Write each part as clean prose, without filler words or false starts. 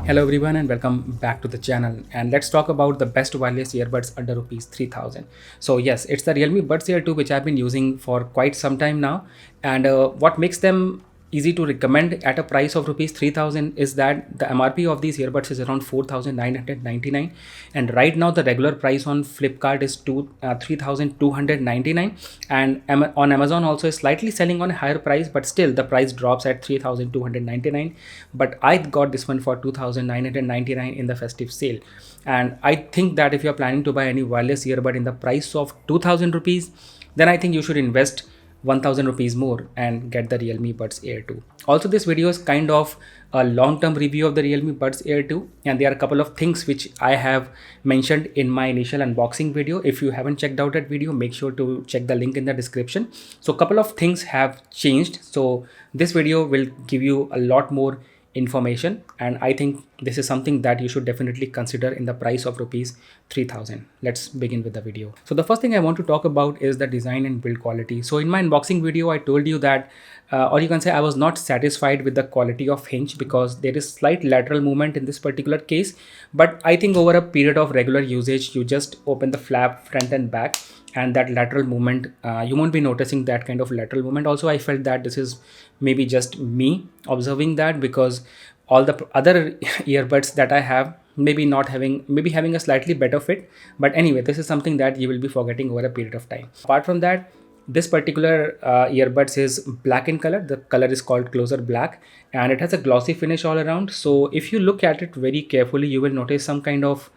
Hello everyone and welcome back to the channel, and let's talk about the best wireless earbuds under rupees 3000. So yes, it's the Realme Buds Air 2 which I've been using for quite some time now, and what makes them easy to recommend at a price of rupees 3000 is that the MRP of these earbuds is around 4999, and right now the regular price on Flipkart is 3299, and on Amazon also is slightly selling on a higher price, but still the price drops at 3299. But I got this one for 2999 in the festive sale, and I think that if you're planning to buy any wireless earbud in the price of 2000 rupees, then I think you should invest 1000 rupees more and get the Realme Buds Air 2. Also, this video is kind of a long-term review of the Realme Buds Air 2, and there are a couple of things which I have mentioned in my initial unboxing video. If you haven't checked out that video, make sure to check the link in the description. So a couple of things have changed, so this video will give you a lot more information, and I think this is something that you should definitely consider in the price of rupees 3000. Let's begin with the video. So the first thing I want to talk about is the design and build quality. So in my unboxing video I told you that or you can say I was not satisfied with the quality of hinge because there is slight lateral movement in this particular case, but I think over a period of regular usage you just open the flap front and back, and that lateral movement you won't be noticing that kind of lateral movement. Also, I felt that this is maybe just me observing that, because all the other earbuds that I have maybe having a slightly better fit, but anyway, this is something that you will be forgetting over a period of time. Apart from that, this particular earbuds is black in color. The color is called closer black, and it has a glossy finish all around. So if you look at it very carefully, you will notice some kind of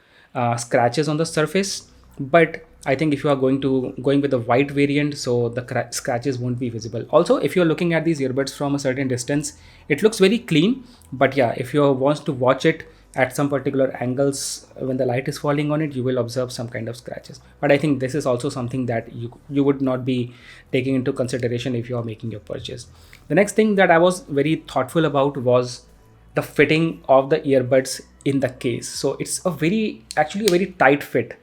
scratches on the surface, but I think if you are going with the white variant, so the scratches won't be visible. Also, if you're looking at these earbuds from a certain distance, it looks very clean, but yeah, if you want to watch it at some particular angles when the light is falling on it, you will observe some kind of scratches. But I think this is also something that you would not be taking into consideration if you are making your purchase. The next thing that I was very thoughtful about was the fitting of the earbuds in the case. So it's actually a very tight fit.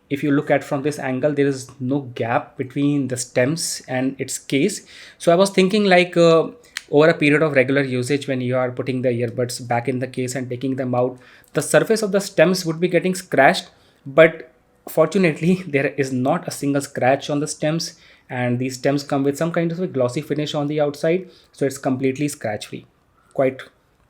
If you look at from this angle, there is no gap between the stems and its case. So I was thinking like over a period of regular usage, when you are putting the earbuds back in the case and taking them out, the surface of the stems would be getting scratched, but fortunately there is not a single scratch on the stems, and these stems come with some kind of a glossy finish on the outside, so it's completely scratch free. Quite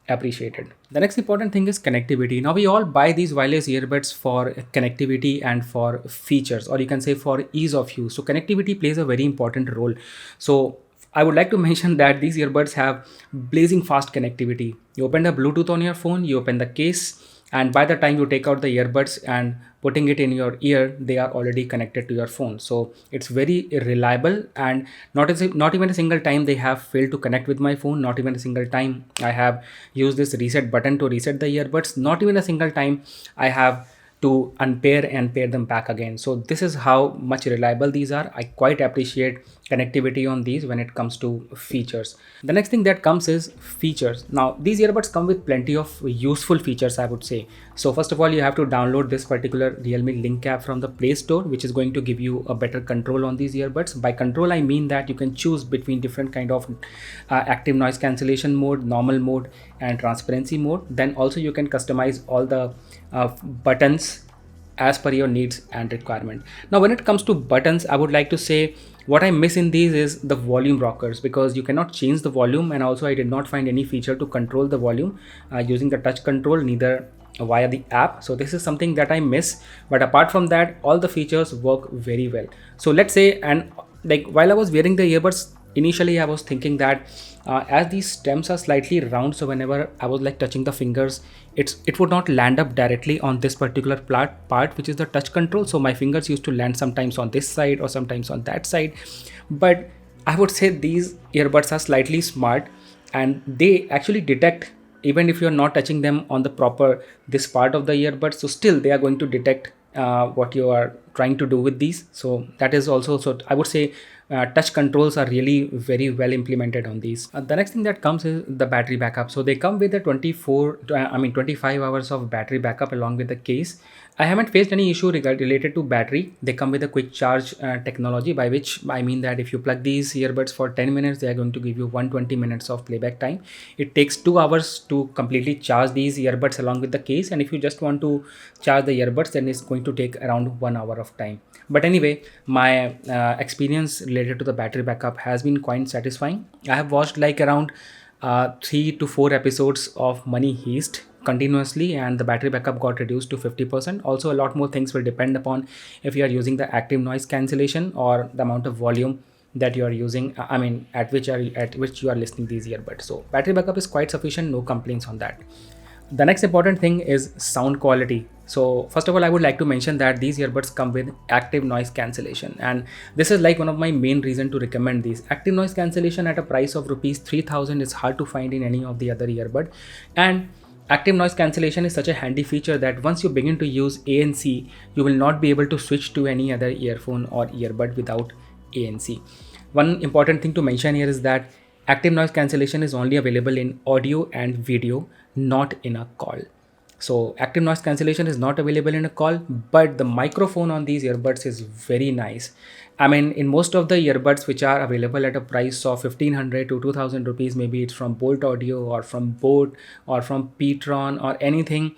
appreciated. The next important thing is connectivity. Now we all buy these wireless earbuds for connectivity and for features, or you can say for ease of use. So connectivity plays a very important role. So I would like to mention that these earbuds have blazing fast connectivity. You open the Bluetooth on your phone, you open the case, and by the time you take out the earbuds and putting it in your ear, they are already connected to your phone. So it's very reliable, and not even a single time they have failed to connect with my phone. Not even a single time I have used this reset button to reset the earbuds. Not even a single time I have to unpair and pair them back again. So this is how much reliable these are. I quite appreciate connectivity on these when it comes to features. The next thing that comes is features. Now these earbuds come with plenty of useful features, I would say. So first of all, you have to download this particular Realme Link app from the Play Store, which is going to give you a better control on these earbuds. By control, I mean that you can choose between different kind of active noise cancellation mode, normal mode, and transparency mode. Then also you can customize all the buttons as per your needs and requirement. Now when it comes to buttons, I would like to say what I miss in these is the volume rockers, because you cannot change the volume, and also I did not find any feature to control the volume using the touch control, neither via the app. So this is something that I miss, but apart from that, all the features work very well. So let's say, and like while I was wearing the earbuds, initially I was thinking that as these stems are slightly round, so whenever I was like touching the fingers, it would not land up directly on this particular part which is the touch control. So my fingers used to land sometimes on this side or sometimes on that side. But I would say these earbuds are slightly smart, and they actually detect even if you're not touching them on the proper this part of the earbud, so still they are going to detect what you are trying to do with these. So that is also, so I would say touch controls are really very well implemented on these. The next thing that comes is the battery backup. So they come with a 25 hours of battery backup along with the case. I haven't faced any issue related to battery. They come with a quick charge technology, by which I mean that if you plug these earbuds for 10 minutes, they are going to give you 120 minutes of playback time. It takes 2 hours to completely charge these earbuds along with the case, and if you just want to charge the earbuds, then it's going to take around 1 hour of time. But anyway, my experience related to the battery backup has been quite satisfying. I have watched like around 3 to 4 episodes of Money Heist continuously, and the battery backup got reduced to 50%. Also, a lot more things will depend upon if you are using the active noise cancellation or the amount of volume that you are using, I mean at which you are listening these earbuds. So battery backup is quite sufficient, no complaints on that. The next important thing is sound quality. So first of all, I would like to mention that these earbuds come with active noise cancellation, and this is like one of my main reason to recommend these. Active noise cancellation at a price of rupees 3000 is hard to find in any of the other earbud, and active noise cancellation is such a handy feature that once you begin to use ANC, you will not be able to switch to any other earphone or earbud without ANC. One important thing to mention here is that active noise cancellation is only available in audio and video, not in a call. So active noise cancellation is not available in a call, but the microphone on these earbuds is very nice. I mean, in most of the earbuds which are available at a price of 1500 to 2000 rupees, maybe it's from Bolt Audio or from Boat or from Petron or anything,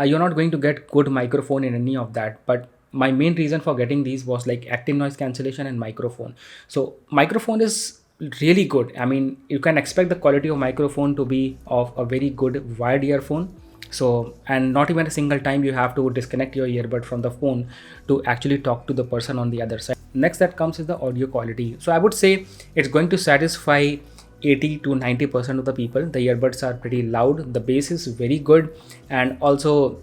you're not going to get good microphone in any of that. But my main reason for getting these was like active noise cancellation and microphone. So microphone is really good. I mean, you can expect the quality of microphone to be of a very good wired earphone. So, and not even a single time you have to disconnect your earbud from the phone to actually talk to the person on the other side. Next that comes is the audio quality. So I would say it's going to satisfy 80 to 90% of the people. The earbuds are pretty loud, the bass is very good, and also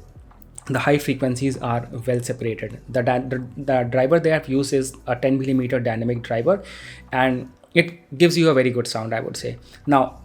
the high frequencies are well separated. The driver they have used is a 10mm dynamic driver, and it gives you a very good sound, I would say. Now,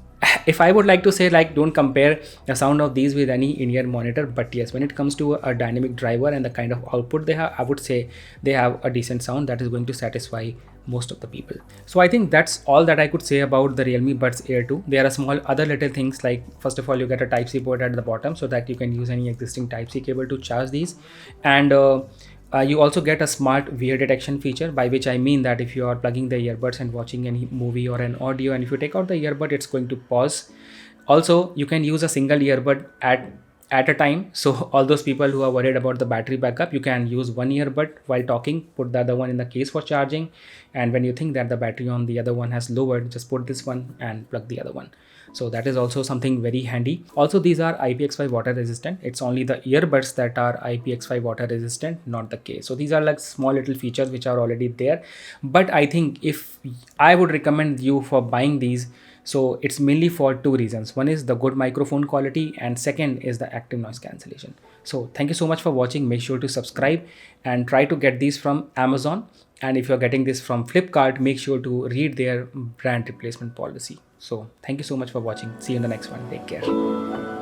if I would like to say, like, don't compare the sound of these with any in-ear monitor, but yes, when it comes to a dynamic driver and the kind of output they have, I would say they have a decent sound that is going to satisfy most of the people. So I think that's all that I could say about the Realme Buds Air 2. There are small other little things, like first of all, you get a Type-C port at the bottom so that you can use any existing Type-C cable to charge these, and you also get a smart wear detection feature, by which I mean that if you are plugging the earbuds and watching any movie or an audio, and if you take out the earbud, it's going to pause. Also, you can use a single earbud at a time. So all those people who are worried about the battery backup, you can use one earbud while talking, put the other one in the case for charging, and when you think that the battery on the other one has lowered, just put this one and plug the other one. So that is also something very handy. Also, these are IPX5 water resistant. It's only the earbuds that are IPX5 water resistant, not the case. So these are like small little features which are already there. But I think if I would recommend you for buying these, so it's mainly for two reasons. One is the good microphone quality, and second is the active noise cancellation. So thank you so much for watching. Make sure to subscribe and try to get these from Amazon. And if you're getting this from Flipkart, make sure to read their brand replacement policy. So thank you so much for watching. See you in the next one. Take care.